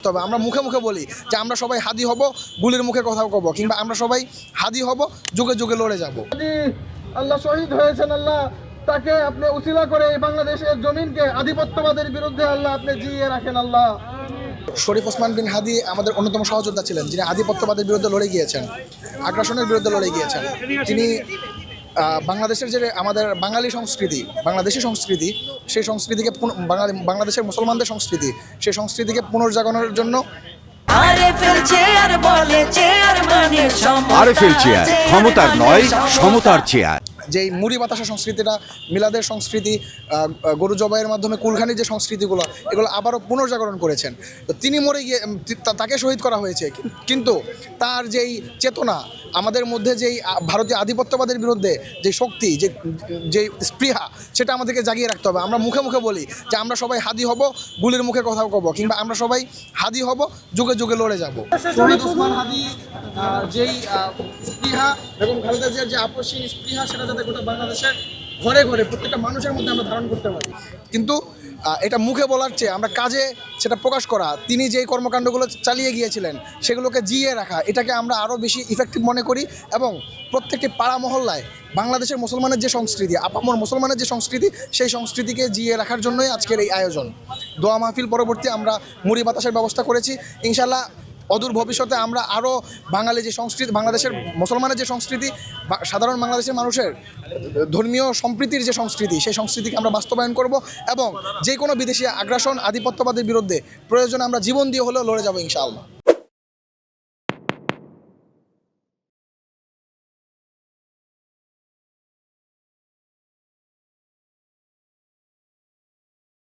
তবে আমরা মুখে মুখে বলি যে আমরা সবাই হাদি হব, গুলির মুখে কথা কব, কিংবা আমরা সবাই হাদি হব, যুগে যুগে লড়ে যাব। আল্লাহ শহীদ হয়েছেন, আল্লাহ তাকে আপনি উসিলা করে এই বাংলাদেশের জমিনকে আধিপত্যবাদের বিরুদ্ধে আল্লাহ আপনি জিয়ে রাখেন। আল্লাহ শরীফ ওসমান বিন হাদি আমাদের অন্যতম সহযোদ্ধা ছিলেন, যিনি আধিপত্যবাদের বিরুদ্ধে লড়ে গিয়েছেন, আগ্রাসনের বিরুদ্ধে লড়ে গিয়েছেন। তিনি বাংলাদেশের যে আমাদের বাঙালি সংস্কৃতি, বাংলাদেশি সংস্কৃতি, সেই সংস্কৃতিকে বাংলাদেশের মুসলমানদের সংস্কৃতি, সেই সংস্কৃতিকে পুনর্জাগরণের জন্য আরএফএল চেয়ার ক্ষমতার নয়, সমতার চেয়ার। যেই মুড়ি বাতাসা সংস্কৃতিটা, মিলাদের সংস্কৃতি, গরু জবাইয়ের মাধ্যমে কুলখানির যে সংস্কৃতিগুলো, এগুলো আবারও পুনর্জাগরণ করেছেন। তো তিনি মরে গিয়ে তাকে শহীদ করা হয়েছে, কিন্তু তার যেই চেতনা, আমাদের মধ্যে যেই ভারতীয় আধিপত্যবাদের বিরুদ্ধে যে শক্তি, যে স্পৃহা, সেটা আমাদেরকে জাগিয়ে রাখতে হবে। আমরা মুখে মুখে বলি যে আমরা সবাই হাদি হব, গুলির মুখে কথা কব, কিংবা আমরা সবাই হাদি হব, যুগে যুগে লড়ে যাব। শহীদ ওসমান হাদি যেই স্পৃহা এবং খালেদা জিয়ার যে আপসী স্পৃহা, সেটা যাতে গোটা বাংলাদেশের ঘরে ঘরে প্রত্যেকটা মানুষের মধ্যে আমরা ধারণ করতে পারি। কিন্তু এটা মুখে বলার চেয়ে আমরা কাজে সেটা প্রকাশ করা, তিনি যেই কর্মকাণ্ডগুলো চালিয়ে গিয়েছিলেন সেগুলোকে জিয়ে রাখা, এটাকে আমরা আরও বেশি ইফেক্টিভ মনে করি। এবং প্রত্যেকটি পাড়া মহল্লায় বাংলাদেশের মুসলমানের যে সংস্কৃতি, আপামর মুসলমানের যে সংস্কৃতি, সেই সংস্কৃতিকে জিয়ে রাখার জন্যই আজকের এই আয়োজন। দোয়া মাহফিল পরবর্তী আমরা মুড়ি বাতাসের ব্যবস্থা করেছি। ইনশাল্লাহ অদূর ভবিষ্যতে আমরা আরও বাঙালি যে সংস্কৃতি, বাংলাদেশের মুসলমানের যে সংস্কৃতি, সাধারণ বাংলাদেশের মানুষের ধর্মীয় সম্প্রীতির যে সংস্কৃতি, সেই সংস্কৃতিকে আমরা বাস্তবায়ন করব এবং যে কোনো বিদেশি আগ্রাসন, আধিপত্যবাদের বিরুদ্ধে প্রয়োজনে আমরা জীবন দিয়ে হলেও লড়ে যাব ইনশাআল্লাহ।